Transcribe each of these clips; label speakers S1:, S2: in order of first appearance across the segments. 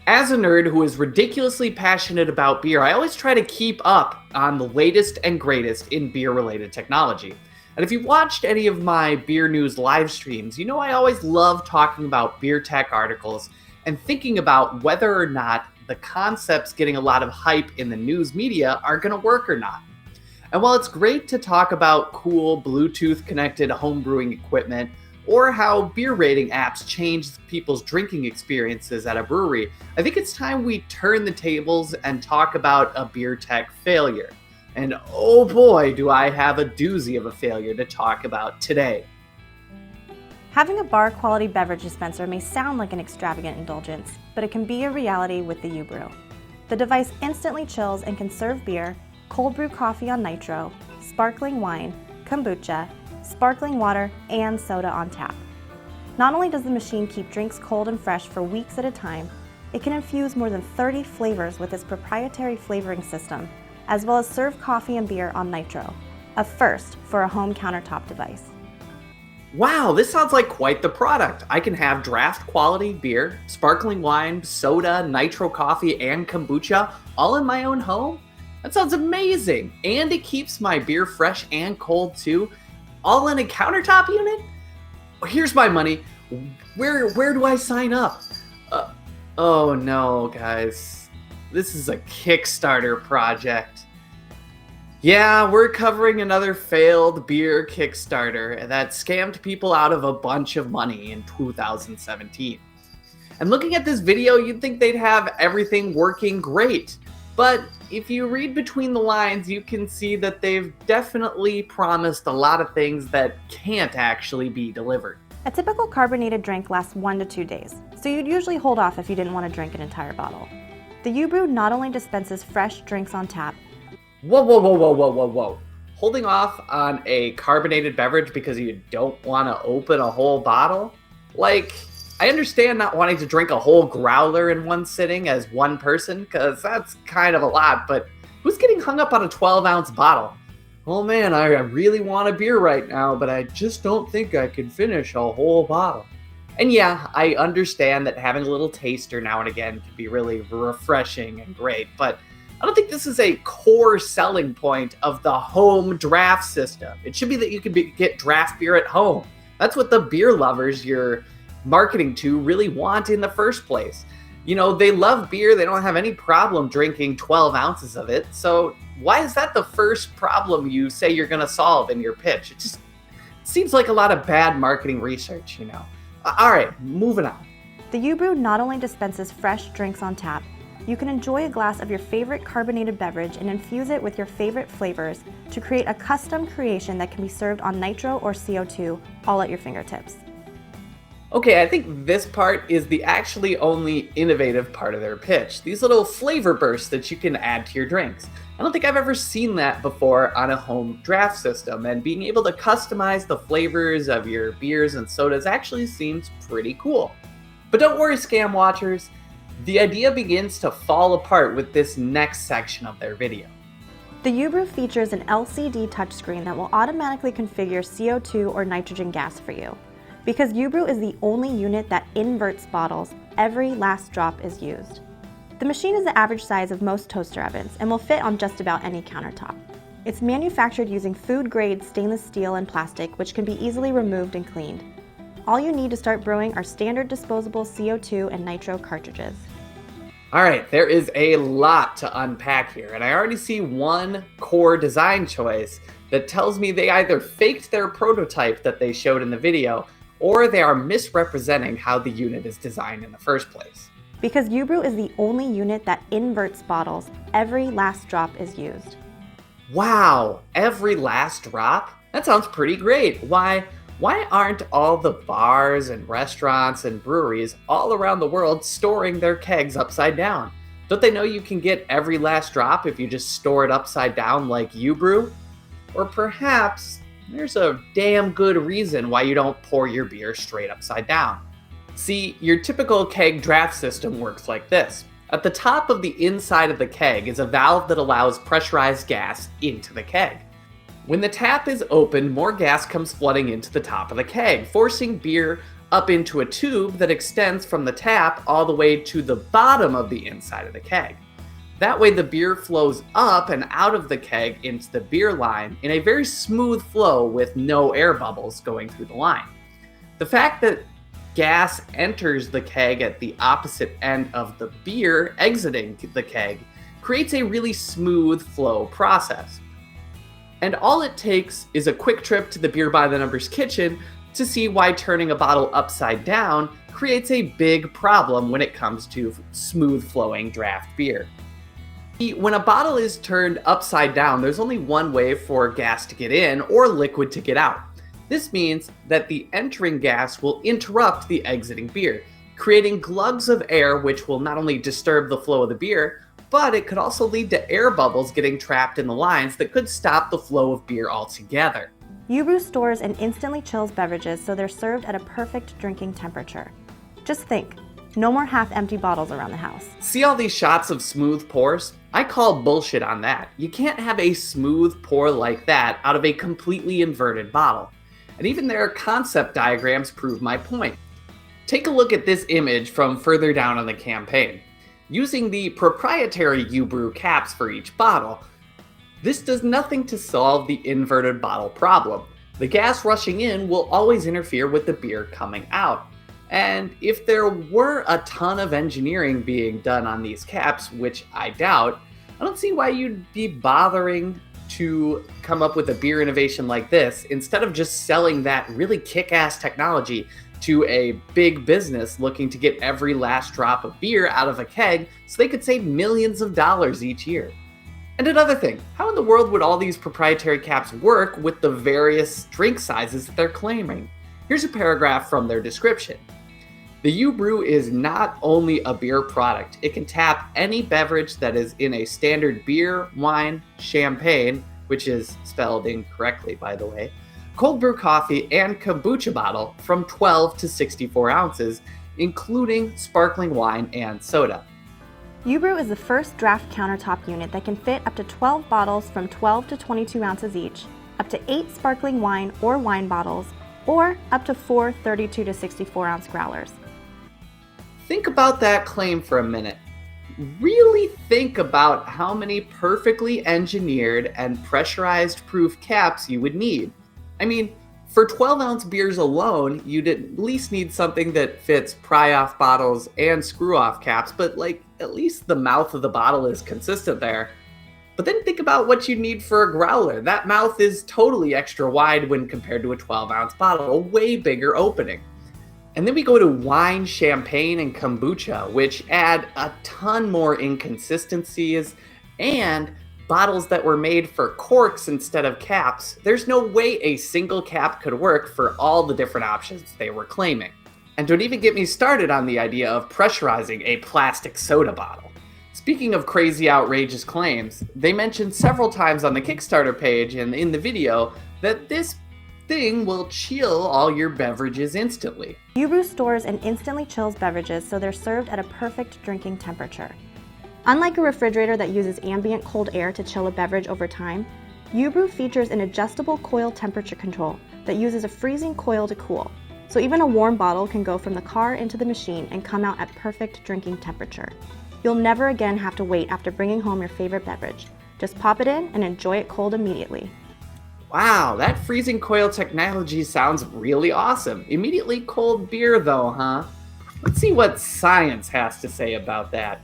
S1: As a nerd who is ridiculously passionate about beer, I always try to keep up on the latest and greatest in beer related technology. And if you've watched any of my beer news live streams, you know I always love talking about beer tech articles and thinking about whether or not the concepts getting a lot of hype in the news media are going to work or not. And while it's great to talk about cool Bluetooth connected home brewing equipment or how beer rating apps change people's drinking experiences at a brewery, I think it's time we turn the tables and talk about a beer tech failure. And oh boy, do I have a doozy of a failure to talk about today.
S2: Having a bar-quality beverage dispenser may sound like an extravagant indulgence, but it can be a reality with the U-Bruu. The device instantly chills and can serve beer, cold brew coffee on nitro, sparkling wine, kombucha, sparkling water, and soda on tap. Not only does the machine keep drinks cold and fresh for weeks at a time, it can infuse more than 30 flavors with its proprietary flavoring system, as well as serve coffee and beer on nitro, a first for a home countertop device.
S1: Wow, this sounds like quite the product. I can have draft quality beer, sparkling wine, soda, nitro coffee, and kombucha all in my own home? That sounds amazing. And it keeps my beer fresh and cold too, all in a countertop unit? Here's my money. Where do I sign up? Oh no, guys. This is a Kickstarter project. Yeah, we're covering another failed beer Kickstarter that scammed people out of a bunch of money in 2017. And looking at this video, you'd think they'd have everything working great. But if you read between the lines, you can see that they've definitely promised a lot of things that can't actually be delivered.
S2: A typical carbonated drink lasts 1 to 2 days, so you'd usually hold off if you didn't want to drink an entire bottle. The U-Bruu not only dispenses fresh drinks on tap.
S1: Whoa. Holding off on a carbonated beverage because you don't want to open a whole bottle? Like, I understand not wanting to drink a whole growler in one sitting as one person, because that's kind of a lot, but who's getting hung up on a 12-ounce bottle? Oh man, I really want a beer right now, but I just don't think I can finish a whole bottle. And yeah, I understand that having a little taster now and again can be really refreshing and great, but I don't think this is a core selling point of the home draft system. It should be that you can get draft beer at home. That's what the beer lovers you're marketing to really want in the first place. You know, they love beer. They don't have any problem drinking 12 ounces of it. So why is that the first problem you say you're going to solve in your pitch? It just seems like a lot of bad marketing research, you know. All right, moving on.
S2: The U-Bruu not only dispenses fresh drinks on tap, you can enjoy a glass of your favorite carbonated beverage and infuse it with your favorite flavors to create a custom creation that can be served on nitro or CO2, all at your fingertips.
S1: Okay, I think this part is the actually only innovative part of their pitch. These little flavor bursts that you can add to your drinks. I don't think I've ever seen that before on a home draft system, and being able to customize the flavors of your beers and sodas actually seems pretty cool. But don't worry, scam watchers. The idea begins to fall apart with this next section of their video.
S2: The U-Bruu features an LCD touchscreen that will automatically configure CO2 or nitrogen gas for you. Because U-Bruu is the only unit that inverts bottles, every last drop is used. The machine is the average size of most toaster ovens and will fit on just about any countertop. It's manufactured using food-grade stainless steel and plastic, which can be easily removed and cleaned. All you need to start brewing are standard disposable CO2 and nitro cartridges.
S1: All right, there is a lot to unpack here, and I already see one core design choice that tells me they either faked their prototype that they showed in the video, or they are misrepresenting how the unit is designed in the first place.
S2: Because U-Bruu is the only unit that inverts bottles, every last drop is used.
S1: Wow, every last drop? That sounds pretty great. Why aren't all the bars and restaurants and breweries all around the world storing their kegs upside down? Don't they know you can get every last drop if you just store it upside down like U-Bruu? Or perhaps there's a damn good reason why you don't pour your beer straight upside down. See, your typical keg draft system works like this. At the top of the inside of the keg is a valve that allows pressurized gas into the keg. When the tap is open, more gas comes flooding into the top of the keg, forcing beer up into a tube that extends from the tap all the way to the bottom of the inside of the keg. That way the beer flows up and out of the keg into the beer line in a very smooth flow with no air bubbles going through the line. The fact that gas enters the keg at the opposite end of the beer exiting the keg creates a really smooth flow process. And all it takes is a quick trip to the Beer by the Numbers kitchen to see why turning a bottle upside down creates a big problem when it comes to smooth flowing draft beer. When a bottle is turned upside down, there's only one way for gas to get in or liquid to get out. This means that the entering gas will interrupt the exiting beer, creating glugs of air which will not only disturb the flow of the beer, but it could also lead to air bubbles getting trapped in the lines that could stop the flow of beer altogether.
S2: U-Bruu stores and instantly chills beverages so they're served at a perfect drinking temperature. Just think, no more half-empty bottles around the house.
S1: See all these shots of smooth pours? I call bullshit on that. You can't have a smooth pour like that out of a completely inverted bottle. And even their concept diagrams prove my point. Take a look at this image from further down on the campaign. Using the proprietary U-Bruu caps for each bottle, this does nothing to solve the inverted bottle problem. The gas rushing in will always interfere with the beer coming out. And if there were a ton of engineering being done on these caps, which I doubt, I don't see why you'd be bothering to come up with a beer innovation like this instead of just selling that really kick-ass technology to a big business looking to get every last drop of beer out of a keg so they could save millions of dollars each year. And another thing, how in the world would all these proprietary caps work with the various drink sizes that they're claiming? Here's a paragraph from their description. The U-Bruu is not only a beer product, it can tap any beverage that is in a standard beer, wine, champagne, which is spelled incorrectly by the way, cold brew coffee, and kombucha bottle from 12 to 64 ounces, including sparkling wine and soda.
S2: U-Bruu is the first draft countertop unit that can fit up to 12 bottles from 12 to 22 ounces each, up to 8 sparkling wine or wine bottles, or up to 4 32 to 64 ounce growlers.
S1: Think about that claim for a minute. Really think about how many perfectly engineered and pressurized proof caps you would need. I mean, for 12-ounce beers alone, you'd at least need something that fits pry-off bottles and screw-off caps, but at least the mouth of the bottle is consistent there. But then think about what you need for a growler. That mouth is totally extra wide when compared to a 12-ounce bottle, a way bigger opening. And then we go to wine, champagne, and kombucha, which add a ton more inconsistencies, and bottles that were made for corks instead of caps. There's no way a single cap could work for all the different options they were claiming. And don't even get me started on the idea of pressurizing a plastic soda bottle. Speaking of crazy, outrageous claims, they mentioned several times on the Kickstarter page and in the video that this thing will chill all your beverages instantly.
S2: U-Bruu stores and instantly chills beverages so they're served at a perfect drinking temperature. Unlike a refrigerator that uses ambient cold air to chill a beverage over time, U-Bruu features an adjustable coil temperature control that uses a freezing coil to cool. So even a warm bottle can go from the car into the machine and come out at perfect drinking temperature. You'll never again have to wait after bringing home your favorite beverage. Just pop it in and enjoy it cold immediately.
S1: Wow, that freezing coil technology sounds really awesome. Immediately cold beer though, huh? Let's see what science has to say about that.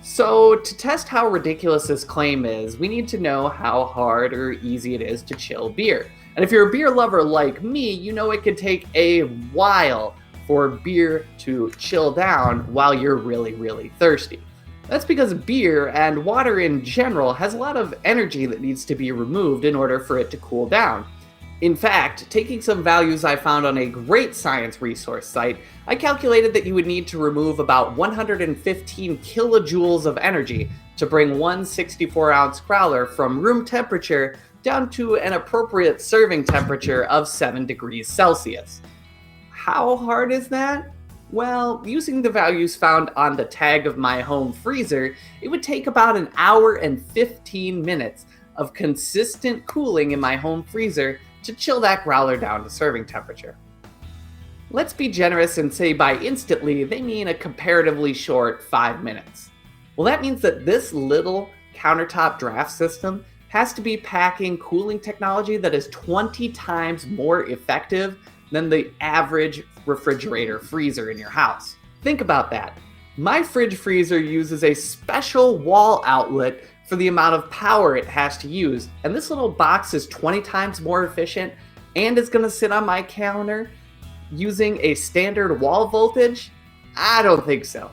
S1: So, to test how ridiculous this claim is, we need to know how hard or easy it is to chill beer. And if you're a beer lover like me, you know it can take a while for beer to chill down while you're really, really thirsty. That's because beer and water in general has a lot of energy that needs to be removed in order for it to cool down. In fact, taking some values I found on a great science resource site, I calculated that you would need to remove about 115 kilojoules of energy to bring one 64-ounce growler from room temperature down to an appropriate serving temperature of 7 degrees Celsius. How hard is that? Well, using the values found on the tag of my home freezer, it would take about an hour and 15 minutes of consistent cooling in my home freezer to chill that growler down to serving temperature. Let's be generous and say by instantly, they mean a comparatively short 5 minutes. Well, that means that this little countertop draft system has to be packing cooling technology that is 20 times more effective than the average refrigerator freezer in your house. Think about that. My fridge freezer uses a special wall outlet for the amount of power it has to use, and this little box is 20 times more efficient and is going to sit on my counter using a standard wall voltage? I don't think so.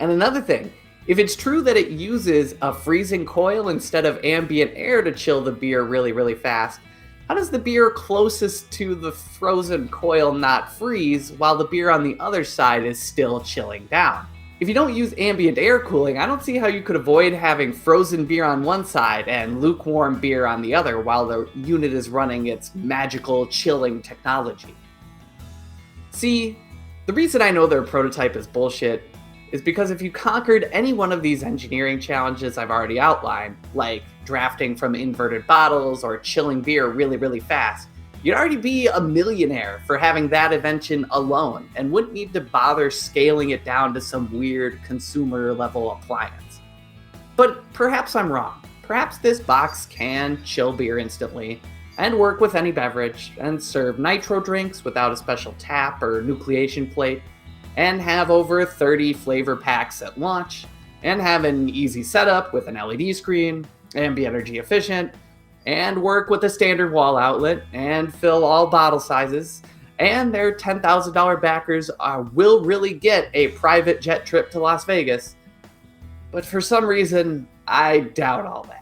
S1: And another thing, if it's true that it uses a freezing coil instead of ambient air to chill the beer really, really fast, how does the beer closest to the frozen coil not freeze while the beer on the other side is still chilling down? If you don't use ambient air cooling, I don't see how you could avoid having frozen beer on one side and lukewarm beer on the other while the unit is running its magical chilling technology. See, the reason I know their prototype is bullshit is because if you conquered any one of these engineering challenges I've already outlined, like drafting from inverted bottles or chilling beer really, really fast, you'd already be a millionaire for having that invention alone and wouldn't need to bother scaling it down to some weird consumer level appliance. But perhaps I'm wrong. Perhaps this box can chill beer instantly and work with any beverage and serve nitro drinks without a special tap or nucleation plate, and have over 30 flavor packs at launch, and have an easy setup with an LED screen, and be energy efficient, and work with a standard wall outlet, and fill all bottle sizes, and their $10,000 backers will really get a private jet trip to Las Vegas. But for some reason, I doubt all that.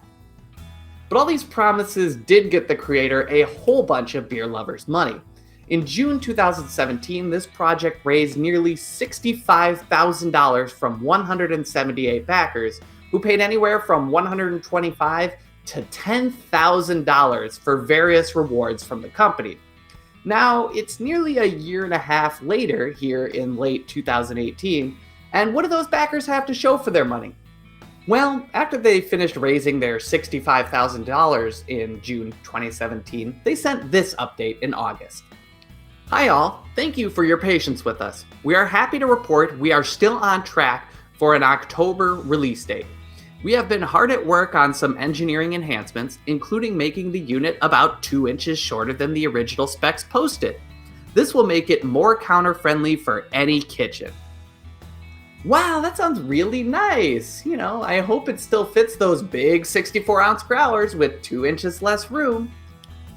S1: But all these promises did get the creator a whole bunch of beer lovers' money. In June 2017, this project raised nearly $65,000 from 178 backers, who paid anywhere from $125 to $10,000 for various rewards from the company. Now, it's nearly a year and a half later, here in late 2018, and what do those backers have to show for their money? Well, after they finished raising their $65,000 in June 2017, they sent this update in August. Hi all, thank you for your patience with us. We are happy to report we are still on track for an October release date. We have been hard at work on some engineering enhancements, including making the unit about 2 inches shorter than the original specs posted. This will make it more counter-friendly for any kitchen. Wow, that sounds really nice. I hope it still fits those big 64-ounce growlers with 2 inches less room.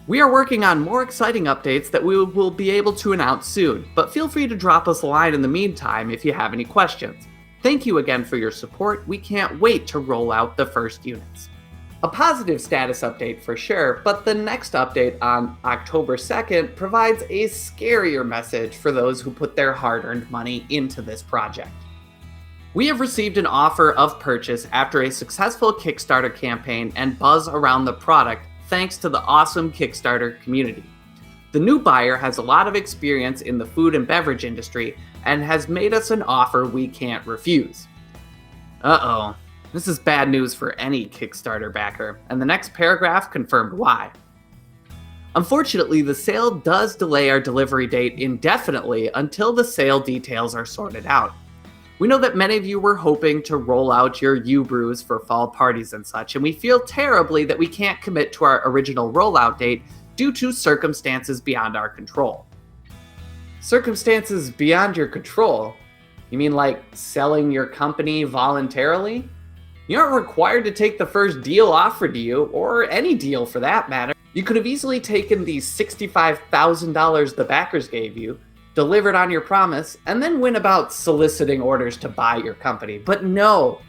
S1: We are working on more exciting updates that we will be able to announce soon, but feel free to drop us a line in the meantime if you have any questions. Thank you again for your support. We can't wait to roll out the first units. A positive status update for sure, but the next update on October 2nd provides a scarier message for those who put their hard-earned money into this project. We have received an offer of purchase after a successful Kickstarter campaign and buzz around the product thanks to the awesome Kickstarter community. The new buyer has a lot of experience in the food and beverage industry and has made us an offer we can't refuse. Uh-oh, this is bad news for any Kickstarter backer, and the next paragraph confirmed why. Unfortunately, the sale does delay our delivery date indefinitely until the sale details are sorted out. We know that many of you were hoping to roll out your U-Brews for fall parties and such, and we feel terribly that we can't commit to our original rollout date due to circumstances beyond our control. Circumstances beyond your control? You mean like selling your company voluntarily? You aren't required to take the first deal offered to you, or any deal for that matter. You could have easily taken the $65,000 the backers gave you, delivered on your promise, and then went about soliciting orders to buy your company. But no,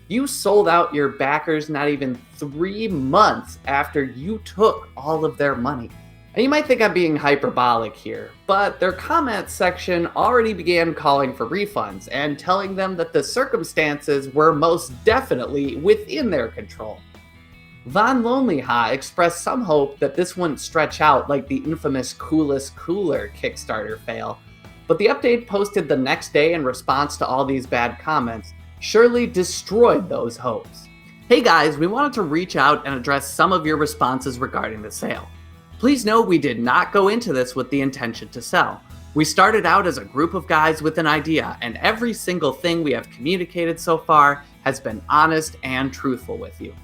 S1: you sold out your backers not even 3 months after you took all of their money. And you might think I'm being hyperbolic here, but their comment section already began calling for refunds and telling them that the circumstances were most definitely within their control. Von Lonelyha expressed some hope that this wouldn't stretch out like the infamous Coolest Cooler Kickstarter fail, but the update posted the next day in response to all these bad comments surely destroyed those hopes. Hey guys, we wanted to reach out and address some of your responses regarding the sale. Please know we did not go into this with the intention to sell. We started out as a group of guys with an idea, and every single thing we have communicated so far has been honest and truthful with you.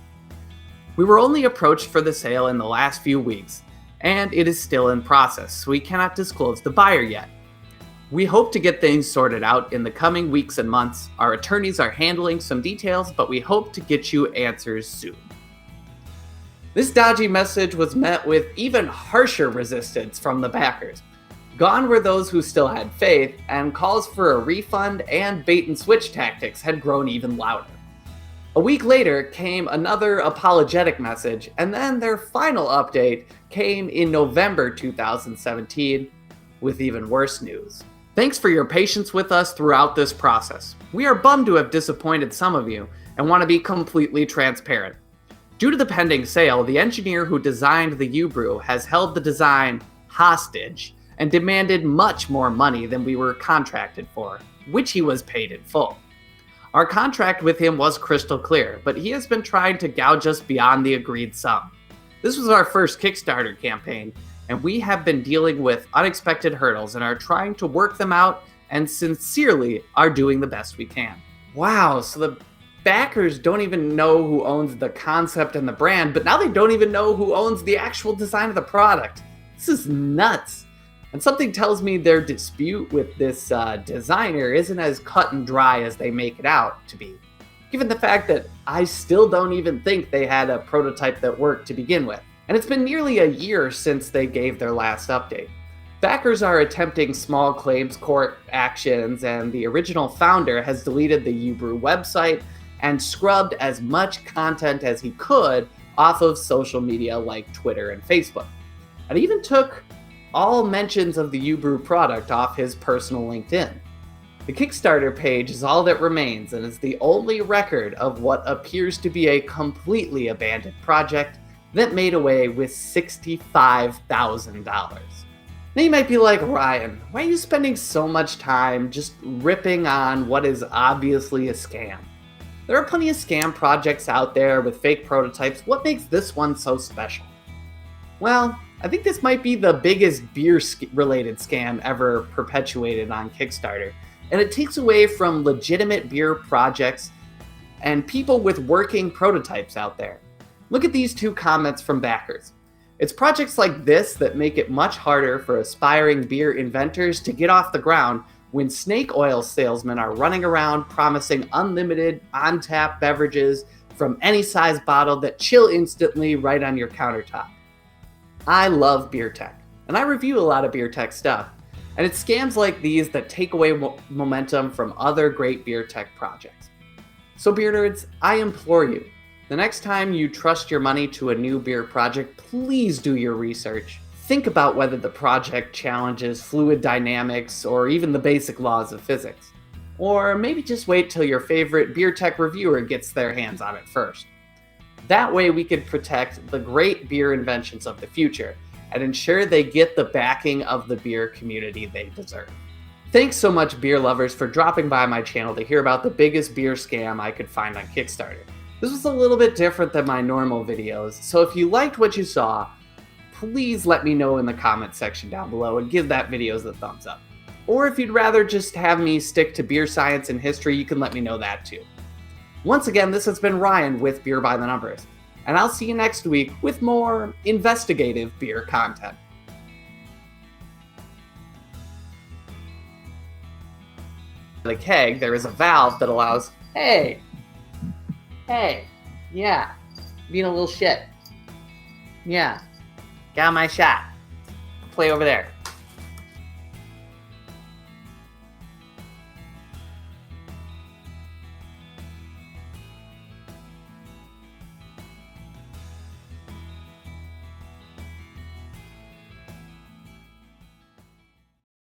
S1: We were only approached for the sale in the last few weeks, and it is still in process, so we cannot disclose the buyer yet. We hope to get things sorted out in the coming weeks and months. Our attorneys are handling some details, but we hope to get you answers soon. This dodgy message was met with even harsher resistance from the backers. Gone were those who still had faith, and calls for a refund and bait and switch tactics had grown even louder. A week later came another apologetic message, and then their final update came in November 2017 with even worse news. Thanks for your patience with us throughout this process. We are bummed to have disappointed some of you and want to be completely transparent. Due to the pending sale, the engineer who designed the U-Bruu has held the design hostage and demanded much more money than we were contracted for, which he was paid in full. Our contract with him was crystal clear, but he has been trying to gouge us beyond the agreed sum. This was our first Kickstarter campaign, and we have been dealing with unexpected hurdles and are trying to work them out and sincerely are doing the best we can. Wow, so the backers don't even know who owns the concept and the brand, but now they don't even know who owns the actual design of the product. This is nuts. And something tells me their dispute with this designer isn't as cut and dry as they make it out to be, given the fact that I still don't even think they had a prototype that worked to begin with. And it's been nearly a year since they gave their last update. Backers are attempting small claims court actions, and the original founder has deleted the U-Bruu website and scrubbed as much content as he could off of social media like Twitter and Facebook. And even took all mentions of the U-Bruu product off his personal LinkedIn. The Kickstarter page is all that remains and is the only record of what appears to be a completely abandoned project that made away with $65,000. Now you might be like, Ryan, why are you spending so much time just ripping on what is obviously a scam? There are plenty of scam projects out there with fake prototypes. What makes this one so special? Well, I think this might be the biggest beer-related scam ever perpetuated on Kickstarter, and it takes away from legitimate beer projects and people with working prototypes out there. Look at these two comments from backers. It's projects like this that make it much harder for aspiring beer inventors to get off the ground when snake oil salesmen are running around promising unlimited on-tap beverages from any size bottle that chill instantly right on your countertop. I love beer tech, and I review a lot of beer tech stuff, and it's scams like these that take away momentum from other great beer tech projects. So beer nerds, I implore you, the next time you trust your money to a new beer project, please do your research. Think about whether the project challenges fluid dynamics or even the basic laws of physics. Or maybe just wait till your favorite beer tech reviewer gets their hands on it first. That way we could protect the great beer inventions of the future and ensure they get the backing of the beer community they deserve. Thanks so much, beer lovers, for dropping by my channel to hear about the biggest beer scam I could find on Kickstarter. This was a little bit different than my normal videos, so if you liked what you saw, please let me know in the comment section down below and give that video a thumbs up. Or if you'd rather just have me stick to beer science and history, you can let me know that too. Once again, this has been Ryan with Beer by the Numbers, and I'll see you next week with more investigative beer content. The keg, there is a valve that allows, hey, yeah, being a little shit. Yeah, got my shot. Play over there.